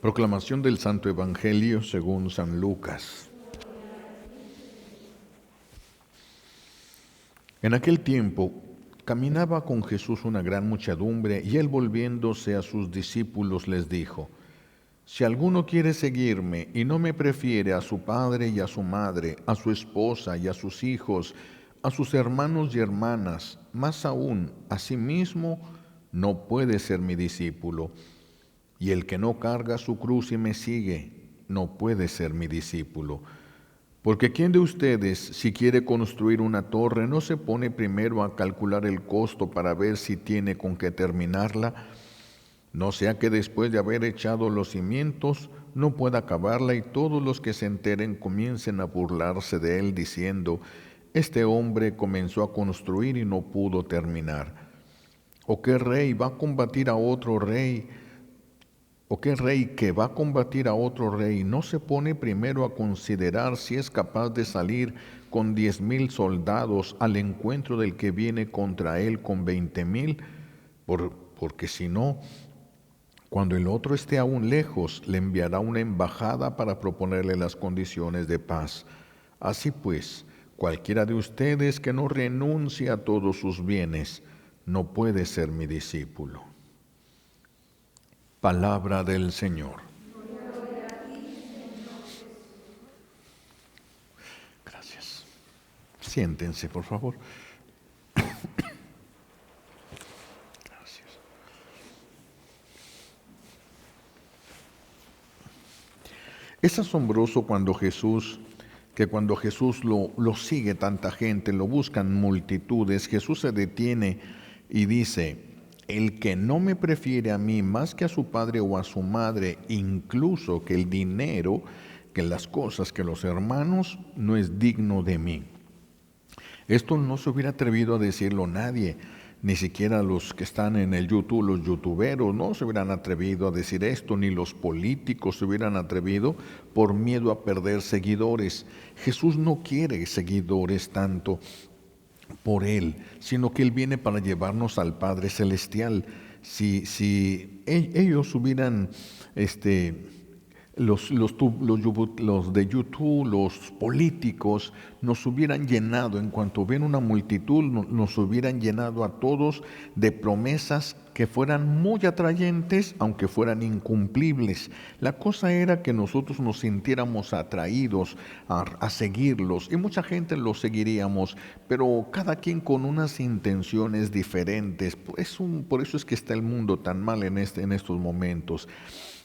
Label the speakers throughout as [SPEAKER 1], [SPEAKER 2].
[SPEAKER 1] Proclamación del Santo Evangelio según San Lucas. En aquel tiempo caminaba con Jesús una gran muchedumbre, y él, volviéndose a sus discípulos, les dijo: Si alguno quiere seguirme y no me prefiere a su padre y a su madre, a su esposa y a sus hijos, a sus hermanos y hermanas, más aún a sí mismo, no puede ser mi discípulo. Y el que no carga su cruz y me sigue, no puede ser mi discípulo. Porque ¿quién de ustedes, si quiere construir una torre, no se pone primero a calcular el costo para ver si tiene con qué terminarla? No sea que después de haber echado los cimientos, no pueda acabarla y todos los que se enteren comiencen a burlarse de él, diciendo: Este hombre comenzó a construir y no pudo terminar. ¿O qué rey va a combatir a otro rey? ¿O qué rey que va a combatir a otro rey no se pone primero a considerar si es capaz de salir con 10,000 soldados al encuentro del que viene contra él con 20,000? Porque si no, cuando el otro esté aún lejos, le enviará una embajada para proponerle las condiciones de paz. Así pues, cualquiera de ustedes que no renuncie a todos sus bienes, no puede ser mi discípulo. Palabra del Señor. Gracias. Siéntense, por favor. Gracias. Es asombroso cuando Jesús lo sigue tanta gente, lo buscan multitudes. Jesús se detiene y dice: el que no me prefiere a mí más que a su padre o a su madre, incluso que el dinero, que las cosas, que los hermanos, no es digno de mí. Esto no se hubiera atrevido a decirlo nadie, ni siquiera los que están en el YouTube, los youtuberos, no se hubieran atrevido a decir esto, ni los políticos se hubieran atrevido por miedo a perder seguidores. Jesús no quiere seguidores tanto por Él, sino que Él viene para llevarnos al Padre Celestial. Si ellos hubieran, los de YouTube, los políticos, nos hubieran llenado, en cuanto ven una multitud, nos hubieran llenado a todos de promesas que fueran muy atrayentes, aunque fueran incumplibles. La cosa era que nosotros nos sintiéramos atraídos a seguirlos, y mucha gente los seguiríamos, pero cada quien con unas intenciones diferentes. Por eso es que está el mundo tan mal en estos momentos.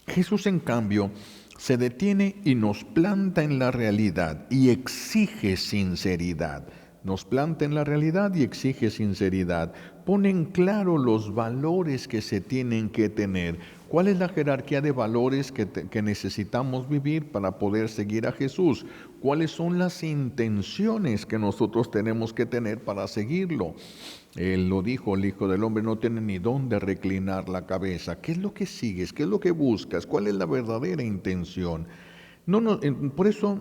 [SPEAKER 1] Jesús, en cambio, se detiene y nos planta en la realidad y exige sinceridad. Nos planta en la realidad y exige sinceridad. Pone en claro los valores que se tienen que tener. ¿Cuál es la jerarquía de valores que necesitamos vivir para poder seguir a Jesús? ¿Cuáles son las intenciones que nosotros tenemos que tener para seguirlo? Él lo dijo: el Hijo del Hombre no tiene ni dónde reclinar la cabeza. ¿Qué es lo que sigues? ¿Qué es lo que buscas? ¿Cuál es la verdadera intención? Por eso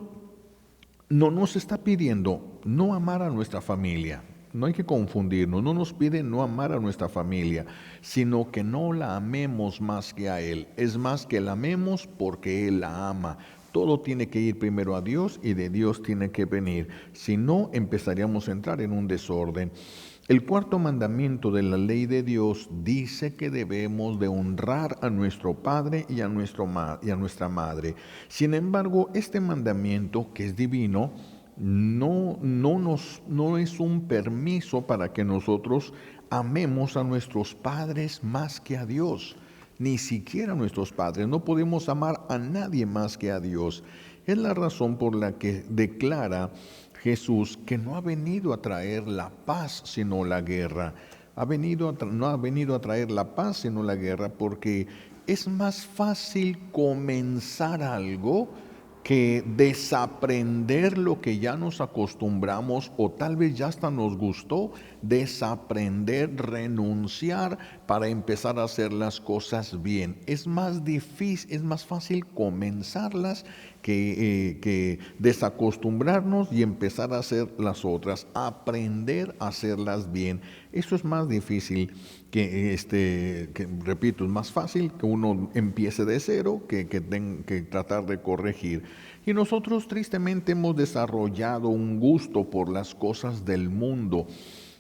[SPEAKER 1] no nos está pidiendo no amar a nuestra familia. No hay que confundirnos. No nos pide no amar a nuestra familia, sino que no la amemos más que a Él. Es más, que la amemos porque Él la ama. Todo tiene que ir primero a Dios, y de Dios tiene que venir. Si no, empezaríamos a entrar en un desorden. El cuarto mandamiento de la ley de Dios dice que debemos de honrar a nuestro padre y a nuestra madre. Sin embargo, este mandamiento, que es divino, no es un permiso para que nosotros amemos a nuestros padres más que a Dios. Ni siquiera a nuestros padres. No podemos amar a nadie más que a Dios. Es la razón por la que declara Jesús que no ha venido a traer la paz, sino la guerra. No ha venido a traer la paz, sino la guerra, porque es más fácil comenzar algo que desaprender lo que ya nos acostumbramos, o tal vez ya hasta nos gustó. Desaprender, renunciar para empezar a hacer las cosas bien. Es más difícil, es más fácil comenzarlas que desacostumbrarnos y empezar a hacer las otras, aprender a hacerlas bien. Eso es más difícil repito, es más fácil que uno empiece de cero que tratar de corregir. Y nosotros tristemente hemos desarrollado un gusto por las cosas del mundo.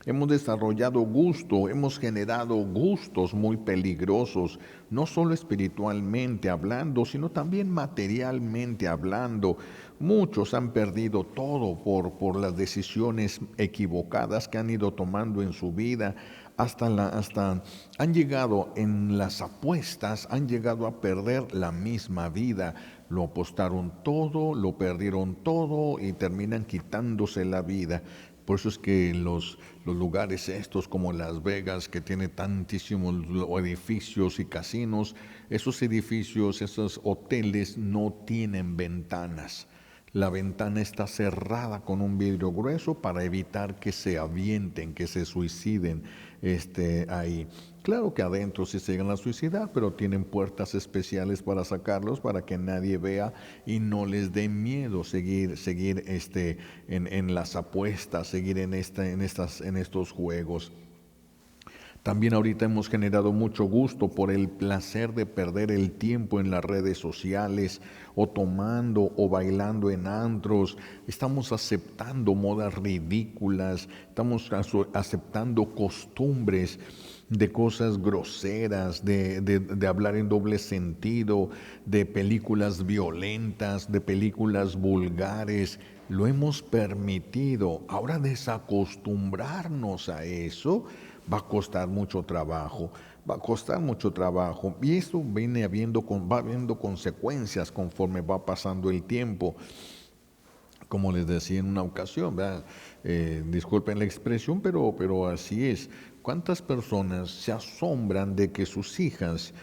[SPEAKER 1] Hemos desarrollado gusto, hemos generado gustos muy peligrosos, no solo espiritualmente hablando, sino también materialmente hablando. Muchos han perdido todo por las decisiones equivocadas que han ido tomando en su vida. Hasta han llegado en las apuestas, han llegado a perder la misma vida. Lo apostaron todo, lo perdieron todo y terminan quitándose la vida. Por eso es que los lugares estos como Las Vegas, que tiene tantísimos edificios y casinos, esos edificios, esos hoteles no tienen ventanas. La ventana está cerrada con un vidrio grueso para evitar que se avienten, que se suiciden ahí. Claro que adentro sí se llegan a suicidar, pero tienen puertas especiales para sacarlos, para que nadie vea y no les dé miedo seguir en las apuestas, seguir en estos juegos. También ahorita hemos generado mucho gusto por el placer de perder el tiempo en las redes sociales o tomando o bailando en antros. Estamos aceptando modas ridículas, estamos aceptando costumbres de cosas groseras, de hablar en doble sentido, de películas violentas, de películas vulgares. Lo hemos permitido. Ahora desacostumbrarnos a eso va a costar mucho trabajo, va a costar mucho trabajo. Y eso va habiendo consecuencias conforme va pasando el tiempo. Como les decía en una ocasión, disculpen la expresión, pero así es. ¿Cuántas personas se asombran de que sus hijas,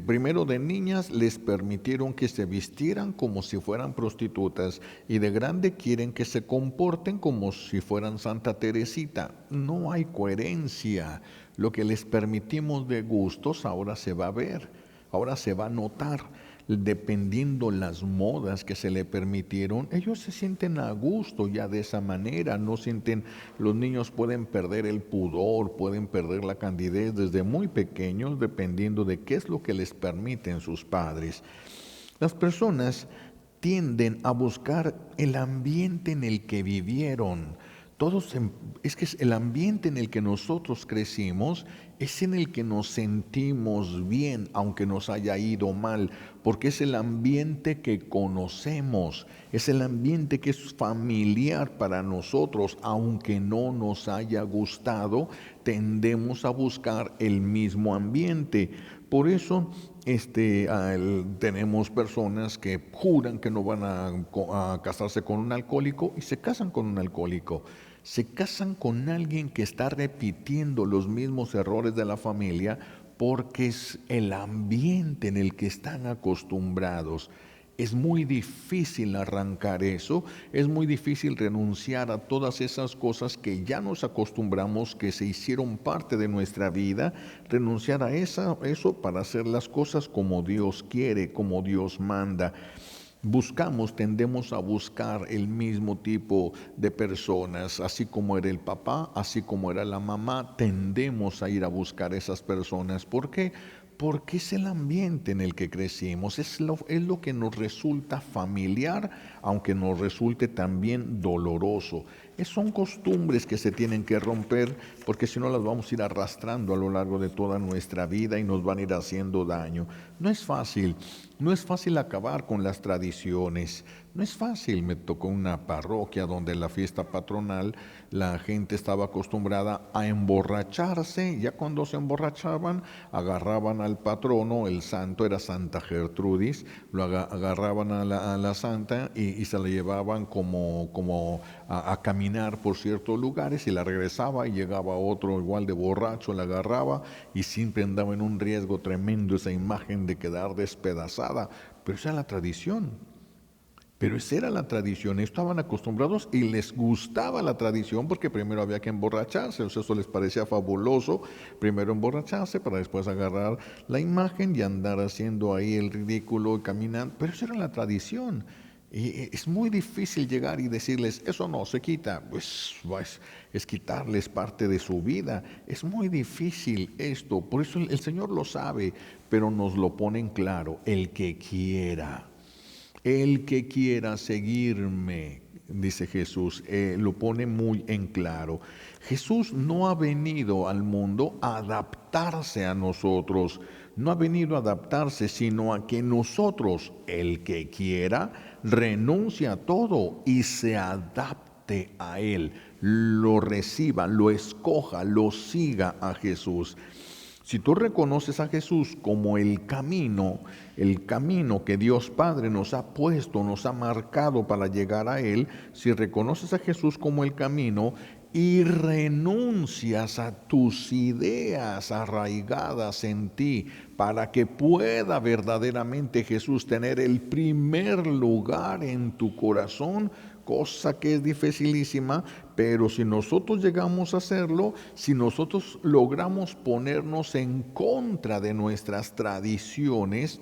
[SPEAKER 1] primero de niñas, les permitieron que se vistieran como si fueran prostitutas y de grande quieren que se comporten como si fueran Santa Teresita? No hay coherencia. Lo que les permitimos de gustos ahora se va a ver, ahora se va a notar. Dependiendo las modas que se le permitieron, ellos se sienten a gusto ya de esa manera, no sienten, los niños pueden perder el pudor, pueden perder la candidez desde muy pequeños, dependiendo de qué es lo que les permiten sus padres. Las personas tienden a buscar el ambiente en el que vivieron. Es que es el ambiente en el que nosotros crecimos, es en el que nos sentimos bien, aunque nos haya ido mal, porque es el ambiente que conocemos, es el ambiente que es familiar para nosotros, aunque no nos haya gustado, tendemos a buscar el mismo ambiente. Por eso tenemos personas que juran que no van a casarse con un alcohólico y se casan con un alcohólico. Se casan con alguien que está repitiendo los mismos errores de la familia porque es el ambiente en el que están acostumbrados. Es muy difícil arrancar eso, es muy difícil renunciar a todas esas cosas que ya nos acostumbramos, que se hicieron parte de nuestra vida, renunciar a eso para hacer las cosas como Dios quiere, como Dios manda. Tendemos a buscar el mismo tipo de personas, así como era el papá, así como era la mamá, tendemos a ir a buscar esas personas. ¿Por qué? Porque es el ambiente en el que crecimos, es lo que nos resulta familiar, aunque nos resulte también doloroso. Son costumbres que se tienen que romper, porque si no las vamos a ir arrastrando a lo largo de toda nuestra vida y nos van a ir haciendo daño. No es fácil, no es fácil acabar con las tradiciones. No es fácil. Me tocó una parroquia donde la fiesta patronal la gente estaba acostumbrada a emborracharse. Ya cuando se emborrachaban, agarraban al patrono, el santo era Santa Gertrudis, lo agarraban a la santa y se la llevaban como a caminar por ciertos lugares y la regresaba y llegaba otro igual de borracho, la agarraba y siempre andaba en un riesgo tremendo esa imagen de quedar despedazada. Pero esa era la tradición. Pero esa era la tradición, estaban acostumbrados y les gustaba la tradición porque primero había que emborracharse, o sea, eso les parecía fabuloso, primero emborracharse para después agarrar la imagen y andar haciendo ahí el ridículo y caminando, pero esa era la tradición. Y es muy difícil llegar y decirles, eso no se quita, es quitarles parte de su vida. Es muy difícil esto, por eso el Señor lo sabe, pero nos lo pone en claro, el que quiera seguirme, dice Jesús, lo pone muy en claro. Jesús no ha venido al mundo a adaptarse a nosotros, no ha venido a adaptarse, sino a que nosotros, el que quiera, renuncie a todo y se adapte a Él, lo reciba, lo escoja, lo siga a Jesús. Si tú reconoces a Jesús como el camino que Dios Padre nos ha puesto, nos ha marcado para llegar a Él, si reconoces a Jesús como el camino y renuncias a tus ideas arraigadas en ti para que pueda verdaderamente Jesús tener el primer lugar en tu corazón, cosa que es dificilísima, pero si nosotros llegamos a hacerlo, si nosotros logramos ponernos en contra de nuestras tradiciones,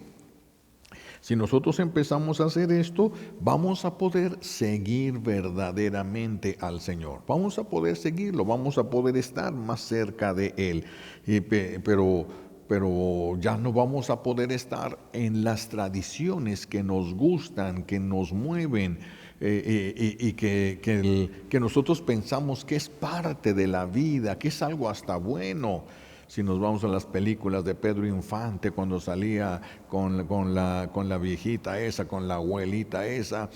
[SPEAKER 1] si nosotros empezamos a hacer esto, vamos a poder seguir verdaderamente al Señor. Vamos a poder seguirlo, vamos a poder estar más cerca de Él. Pero ya no vamos a poder estar en las tradiciones que nos gustan, que nos mueven, y que nosotros pensamos que es parte de la vida, que es algo hasta bueno. Si nos vamos a las películas de Pedro Infante, cuando salía con la viejita esa, con la abuelita esa,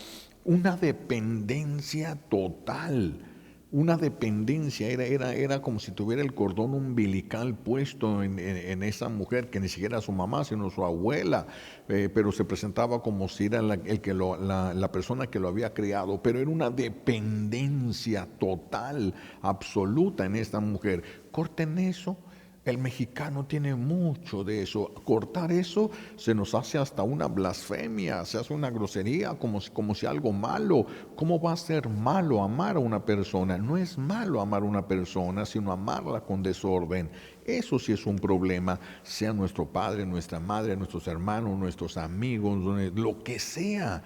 [SPEAKER 1] una dependencia total. Una dependencia, era como si tuviera el cordón umbilical puesto en esa mujer, que ni siquiera era su mamá, sino su abuela, pero se presentaba como si era la persona que lo había criado, pero era una dependencia total, absoluta en esta mujer. Corten eso. El mexicano tiene mucho de eso. Cortar eso se nos hace hasta una blasfemia, se hace una grosería, como si algo malo. ¿Cómo va a ser malo amar a una persona? No es malo amar a una persona, sino amarla con desorden. Eso sí es un problema, sea nuestro padre, nuestra madre, nuestros hermanos, nuestros amigos, lo que sea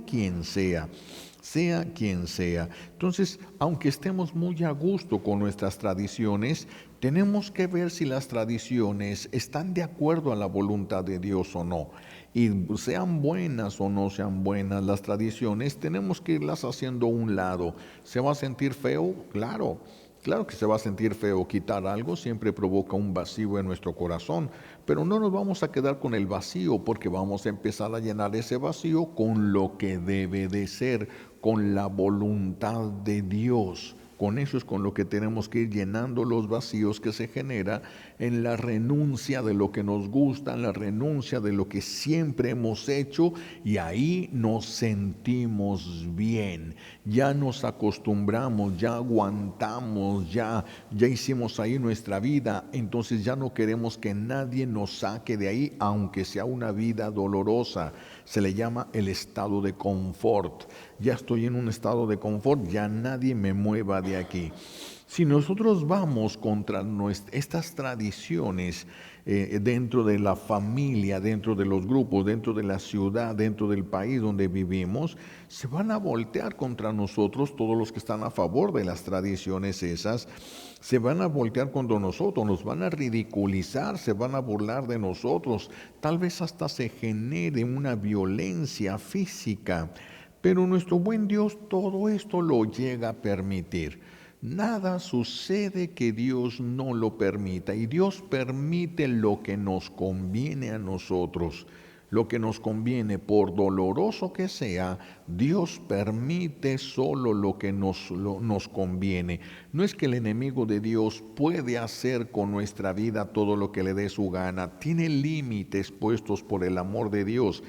[SPEAKER 1] quien sea. Sea quien sea. Entonces, aunque estemos muy a gusto con nuestras tradiciones, tenemos que ver si las tradiciones están de acuerdo a la voluntad de Dios o no. Y sean buenas o no sean buenas las tradiciones, tenemos que irlas haciendo a un lado. ¿Se va a sentir feo? Claro. Claro que se va a sentir feo. Quitar algo siempre provoca un vacío en nuestro corazón, pero no nos vamos a quedar con el vacío, porque vamos a empezar a llenar ese vacío con lo que debe de ser, con la voluntad de Dios. Con eso es con lo que tenemos que ir llenando los vacíos que se genera en la renuncia de lo que nos gusta, en la renuncia de lo que siempre hemos hecho, y ahí nos sentimos bien, ya nos acostumbramos, ya aguantamos, ya hicimos ahí nuestra vida, entonces ya no queremos que nadie nos saque de ahí, aunque sea una vida dolorosa. Se le llama el estado de confort. Ya estoy en un estado de confort, ya nadie me mueva de aquí. Si nosotros vamos contra estas tradiciones dentro de la familia, dentro de los grupos, dentro de la ciudad, dentro del país donde vivimos, se van a voltear contra nosotros todos los que están a favor de las tradiciones esas. Se van a voltear contra nosotros, nos van a ridiculizar, se van a burlar de nosotros, tal vez hasta se genere una violencia física. Pero nuestro buen Dios todo esto lo llega a permitir. Nada sucede que Dios no lo permita, y Dios permite lo que nos conviene a nosotros. Lo que nos conviene, por doloroso que sea, Dios permite solo lo que nos conviene. No es que el enemigo de Dios puede hacer con nuestra vida todo lo que le dé su gana. Tiene límites puestos por el amor de Dios.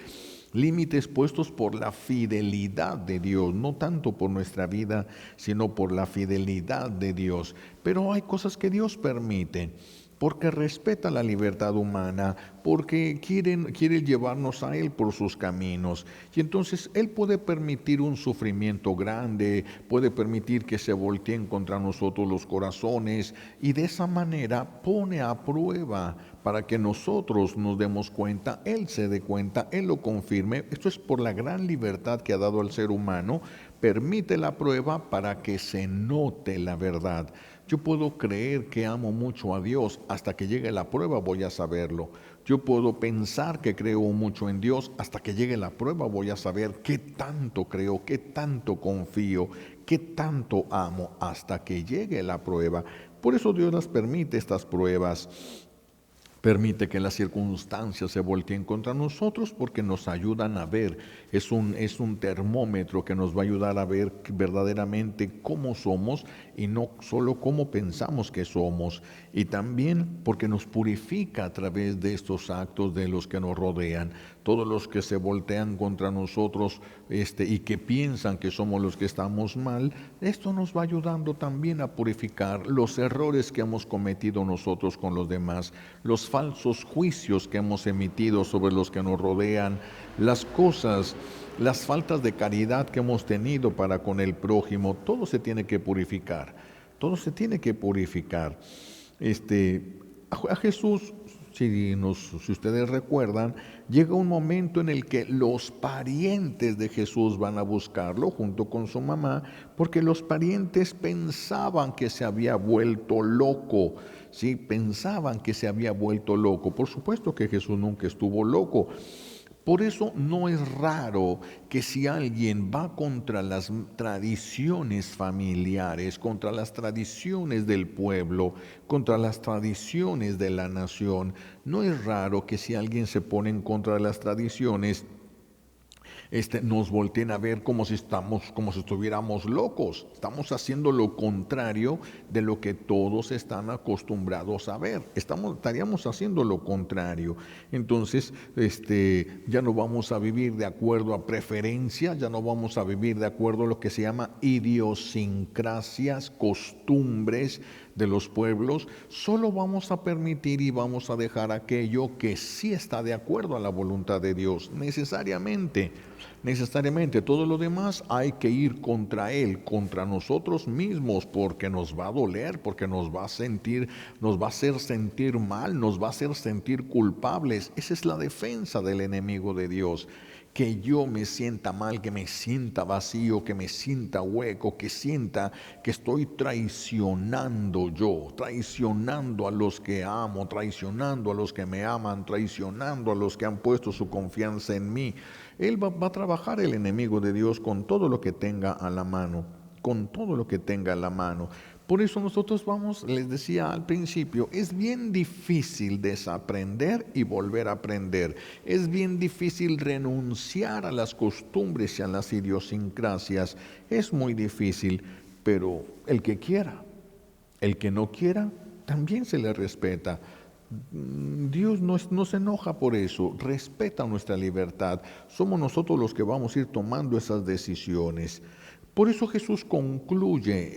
[SPEAKER 1] Límites puestos por la fidelidad de Dios, no tanto por nuestra vida, sino por la fidelidad de Dios. Pero hay cosas que Dios permite, porque respeta la libertad humana, porque quiere llevarnos a Él por sus caminos. Y entonces Él puede permitir un sufrimiento grande, puede permitir que se volteen contra nosotros los corazones, y de esa manera pone a prueba para que nosotros nos demos cuenta, Él se dé cuenta, Él lo confirme. Esto es por la gran libertad que ha dado al ser humano. Permite la prueba para que se note la verdad. Yo puedo creer que amo mucho a Dios, hasta que llegue la prueba voy a saberlo. Yo puedo pensar que creo mucho en Dios, hasta que llegue la prueba voy a saber qué tanto creo, qué tanto confío, qué tanto amo, hasta que llegue la prueba. Por eso Dios nos permite estas pruebas. Permite que las circunstancias se volteen contra nosotros, porque nos ayudan a ver. Es un termómetro que nos va a ayudar a ver verdaderamente cómo somos, y no solo cómo pensamos que somos. Y también porque nos purifica a través de estos actos de los que nos rodean. Todos los que se voltean contra nosotros y que piensan que somos los que estamos mal, esto nos va ayudando también a purificar los errores que hemos cometido nosotros con los demás, los falsos juicios que hemos emitido sobre los que nos rodean, las cosas, las faltas de caridad que hemos tenido para con el prójimo. Todo se tiene que purificar, todo se tiene que purificar. A Jesús, si ustedes recuerdan, llega un momento en el que los parientes de Jesús van a buscarlo junto con su mamá, porque los parientes pensaban que se había vuelto loco. Sí, pensaban que se había vuelto loco. Por supuesto que Jesús nunca estuvo loco. Por eso no es raro que si alguien va contra las tradiciones familiares, contra las tradiciones del pueblo, contra las tradiciones de la nación, no es raro que si alguien se pone en contra de las tradiciones, nos volteen a ver como si estuviéramos locos. Estamos haciendo lo contrario de lo que todos están acostumbrados a ver. Estaríamos haciendo lo contrario. Entonces, ya no vamos a vivir de acuerdo a preferencia, ya no vamos a vivir de acuerdo a lo que se llama idiosincrasias, costumbres de los pueblos. Solo vamos a permitir y vamos a dejar aquello que sí está de acuerdo a la voluntad de Dios, necesariamente. Todo lo demás hay que ir contra Él, contra nosotros mismos, porque nos va a doler, porque nos va a hacer sentir mal, nos va a hacer sentir culpables. Esa es la defensa del enemigo de Dios. Que yo me sienta mal, que me sienta vacío, que me sienta hueco, que sienta que estoy traicionando a los que amo, traicionando a los que me aman, traicionando a los que han puesto su confianza en mí. Él va a trabajar, el enemigo de Dios, con todo lo que tenga a la mano, con todo lo que tenga a la mano. Por eso nosotros les decía al principio, es bien difícil desaprender y volver a aprender. Es bien difícil renunciar a las costumbres y a las idiosincrasias. Es muy difícil, pero el que quiera, el que no quiera, también se le respeta. Dios no se enoja por eso, respeta nuestra libertad. Somos nosotros los que vamos a ir tomando esas decisiones. Por eso Jesús concluye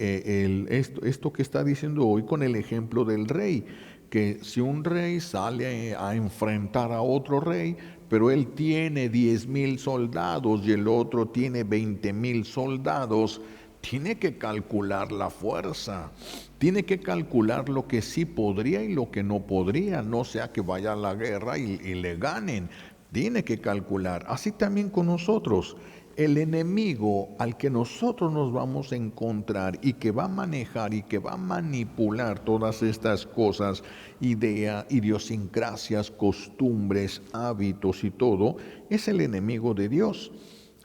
[SPEAKER 1] esto que está diciendo hoy con el ejemplo del rey, que si un rey sale a enfrentar a otro rey, pero él tiene 10,000 soldados y el otro tiene 20,000 soldados, tiene que calcular la fuerza, tiene que calcular lo que sí podría y lo que no podría, no sea que vaya a la guerra y le ganen. Tiene que calcular. Así también con nosotros. El enemigo al que nosotros nos vamos a encontrar y que va a manejar y que va a manipular todas estas cosas, idiosincrasias, costumbres, hábitos y todo, es el enemigo de Dios.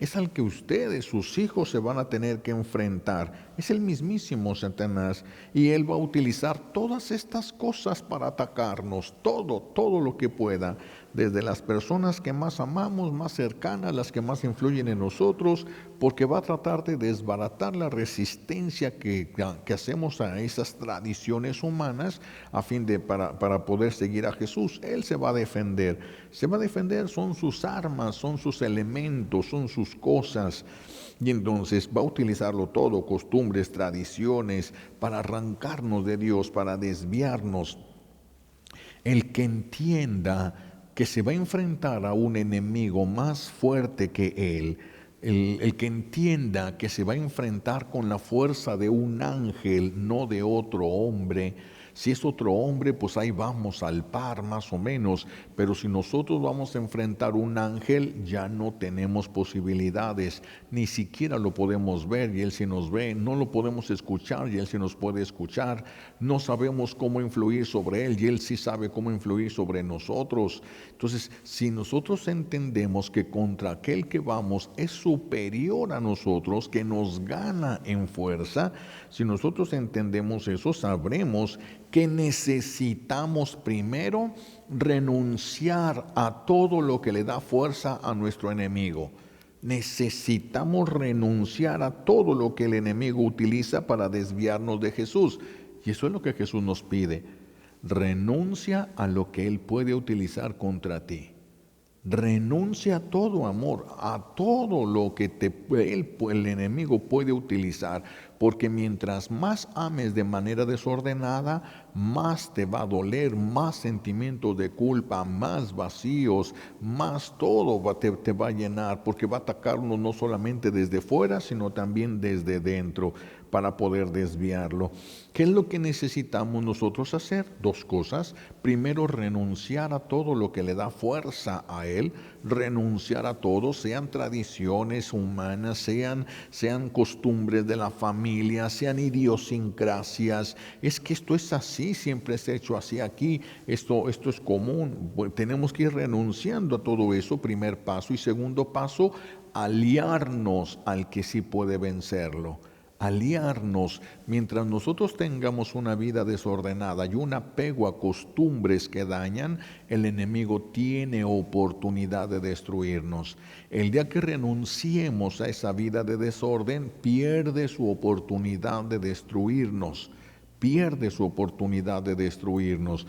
[SPEAKER 1] Es al que ustedes, sus hijos, se van a tener que enfrentar. Es el mismísimo Satanás, y él va a utilizar todas estas cosas para atacarnos, todo lo que pueda, desde las personas que más amamos, más cercanas, las que más influyen en nosotros, porque va a tratar de desbaratar la resistencia que hacemos a esas tradiciones humanas para poder seguir a Jesús. Él se va a defender. Son sus armas, son sus elementos, son sus cosas. Y entonces va a utilizarlo todo, costumbres, tradiciones, para arrancarnos de Dios, para desviarnos. El que entienda que se va a enfrentar a un enemigo más fuerte que él, el que entienda que se va a enfrentar con la fuerza de un ángel, no de otro hombre, Si es otro hombre, pues ahí vamos al par más o menos, pero si nosotros vamos a enfrentar un ángel, ya no tenemos posibilidades, ni siquiera lo podemos ver y él si nos ve, no lo podemos escuchar y él si nos puede escuchar, no sabemos cómo influir sobre él y él sí sabe cómo influir sobre nosotros. Entonces, si nosotros entendemos que contra aquel que vamos es superior a nosotros, que nos gana en fuerza, si nosotros entendemos eso, sabremos que necesitamos primero renunciar a todo lo que le da fuerza a nuestro enemigo. Necesitamos renunciar a todo lo que el enemigo utiliza para desviarnos de Jesús. Y eso es lo que Jesús nos pide. Renuncia a lo que Él puede utilizar contra ti. Renuncia a todo amor, a todo lo que el enemigo puede utilizar, porque mientras más ames de manera desordenada, más te va a doler, más sentimientos de culpa, más vacíos, más todo te va a llenar, porque va a atacarnos no solamente desde fuera, sino también desde dentro, para poder desviarlo. ¿Qué es lo que necesitamos nosotros hacer? Dos cosas. Primero, renunciar a todo lo que le da fuerza a él, renunciar a todo, sean tradiciones humanas, sean costumbres de la familia, sean idiosincrasias. Es que esto es así, siempre se ha hecho así aquí, esto es común. Bueno, tenemos que ir renunciando a todo eso, primer paso. Y segundo paso, aliarnos al que sí puede vencerlo. Aliarnos. Mientras nosotros tengamos una vida desordenada y un apego a costumbres que dañan, el enemigo tiene oportunidad de destruirnos. El día que renunciemos a esa vida de desorden, pierde su oportunidad de destruirnos. Pierde su oportunidad de destruirnos.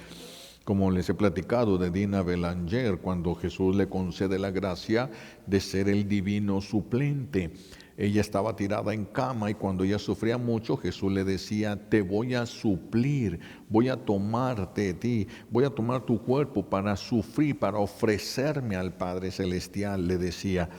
[SPEAKER 1] Como les he platicado de Dina Belanger, cuando Jesús le concede la gracia de ser el divino suplente. Ella estaba tirada en cama y cuando ella sufría mucho, Jesús le decía, te voy a suplir, voy a tomarte de ti, voy a tomar tu cuerpo para sufrir, para ofrecerme al Padre Celestial, le decía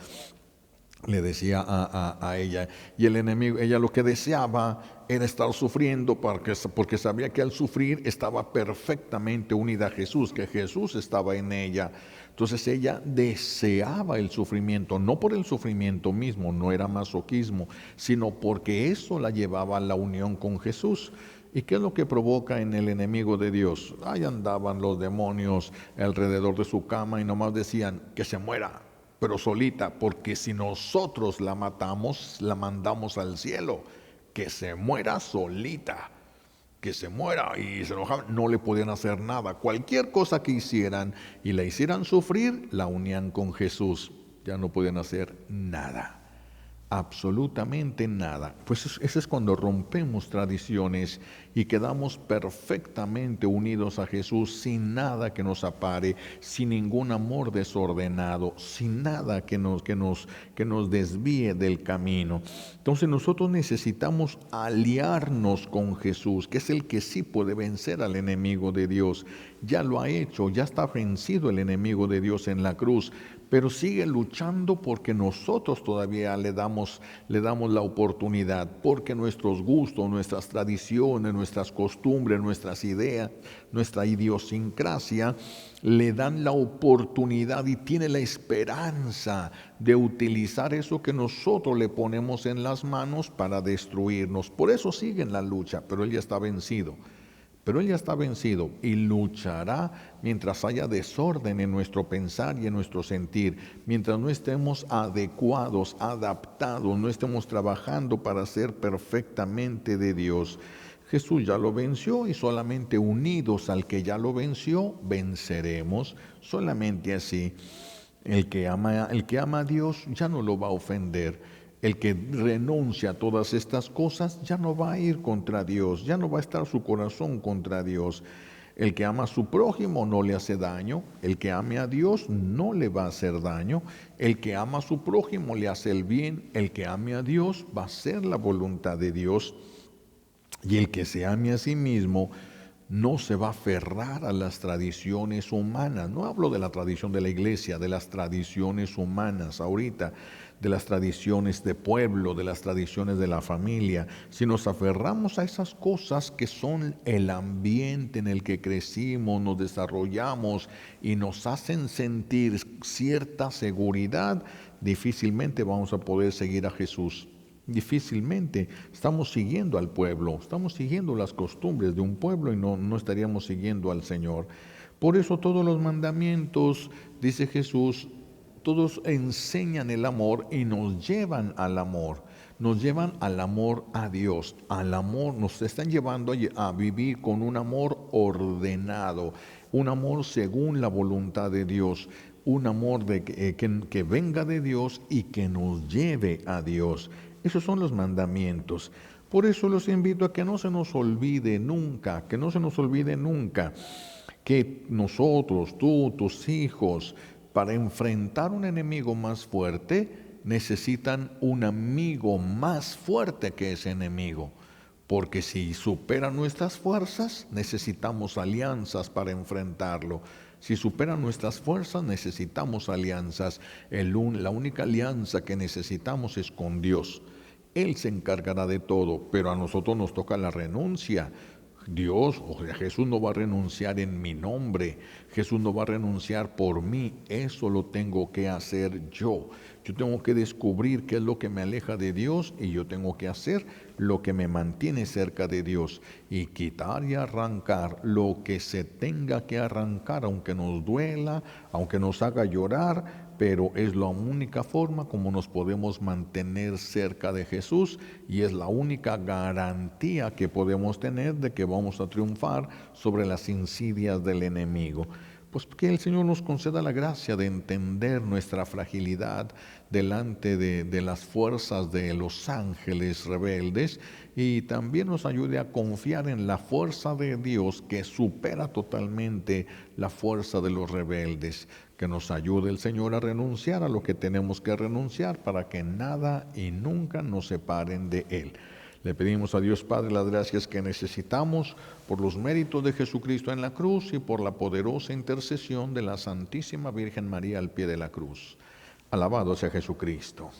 [SPEAKER 1] a ella. Y el enemigo, ella lo que deseaba era estar sufriendo porque sabía que al sufrir estaba perfectamente unida a Jesús, que Jesús estaba en ella. Entonces ella deseaba el sufrimiento, no por el sufrimiento mismo, no era masoquismo, sino porque eso la llevaba a la unión con Jesús. ¿Y qué es lo que provoca en el enemigo de Dios? Ahí andaban los demonios alrededor de su cama y nomás decían que se muera, pero solita, porque si nosotros la matamos, la mandamos al cielo, que se muera solita, que se muera, y se enojaban, no le podían hacer nada. Cualquier cosa que hicieran y la hicieran sufrir, la unían con Jesús, ya no podían hacer nada. Absolutamente nada. Pues eso es cuando rompemos tradiciones y quedamos perfectamente unidos a Jesús sin nada que nos apare, sin ningún amor desordenado, sin nada que nos desvíe del camino. Entonces nosotros necesitamos aliarnos con Jesús, que es el que sí puede vencer al enemigo de Dios. Ya lo ha hecho, ya está vencido el enemigo de Dios en la cruz, pero sigue luchando porque nosotros todavía le damos la oportunidad, porque nuestros gustos, nuestras tradiciones, nuestras costumbres, nuestras ideas, nuestra idiosincrasia le dan la oportunidad y tiene la esperanza de utilizar eso que nosotros le ponemos en las manos para destruirnos. Por eso sigue en la lucha, pero él ya está vencido. Pero él ya está vencido y luchará mientras haya desorden en nuestro pensar y en nuestro sentir, mientras no estemos adecuados, adaptados, no estemos trabajando para ser perfectamente de Dios. Jesús ya lo venció y solamente unidos al que ya lo venció, venceremos. Solamente así. El que ama a Dios ya no lo va a ofender. El que renuncia a todas estas cosas ya no va a ir contra Dios, ya no va a estar su corazón contra Dios. El que ama a su prójimo no le hace daño, el que ame a Dios no le va a hacer daño, el que ama a su prójimo le hace el bien, el que ame a Dios va a hacer la voluntad de Dios y el que se ame a sí mismo no se va a aferrar a las tradiciones humanas. No hablo de la tradición de la iglesia, de las tradiciones humanas ahorita, de las tradiciones de pueblo, de las tradiciones de la familia. Si nos aferramos a esas cosas que son el ambiente en el que crecimos, nos desarrollamos y nos hacen sentir cierta seguridad, difícilmente vamos a poder seguir a Jesús. Difícilmente estamos siguiendo al pueblo, estamos siguiendo las costumbres de un pueblo y no estaríamos siguiendo al Señor. Por eso todos los mandamientos, dice Jesús, todos enseñan el amor y nos llevan al amor. Nos llevan al amor a Dios, al amor, nos están llevando a vivir con un amor ordenado, un amor según la voluntad de Dios, un amor que venga de Dios y que nos lleve a Dios. Esos son los mandamientos. Por eso los invito a que no se nos olvide nunca, que no se nos olvide nunca que nosotros, tú, tus hijos, para enfrentar un enemigo más fuerte, necesitan un amigo más fuerte que ese enemigo. Porque si supera nuestras fuerzas, necesitamos alianzas para enfrentarlo. Si supera nuestras fuerzas, necesitamos alianzas. La única alianza que necesitamos es con Dios. Él se encargará de todo, pero a nosotros nos toca la renuncia. Dios, o sea, Jesús no va a renunciar en mi nombre, Jesús no va a renunciar por mí, eso lo tengo que hacer yo. Yo tengo que descubrir qué es lo que me aleja de Dios y yo tengo que hacer lo que me mantiene cerca de Dios y quitar y arrancar lo que se tenga que arrancar, aunque nos duela, aunque nos haga llorar, pero es la única forma como nos podemos mantener cerca de Jesús y es la única garantía que podemos tener de que vamos a triunfar sobre las insidias del enemigo. Pues que el Señor nos conceda la gracia de entender nuestra fragilidad delante de las fuerzas de los ángeles rebeldes y también nos ayude a confiar en la fuerza de Dios que supera totalmente la fuerza de los rebeldes. Que nos ayude el Señor a renunciar a lo que tenemos que renunciar para que nada y nunca nos separen de Él. Le pedimos a Dios Padre las gracias que necesitamos por los méritos de Jesucristo en la cruz y por la poderosa intercesión de la Santísima Virgen María al pie de la cruz. Alabado sea Jesucristo.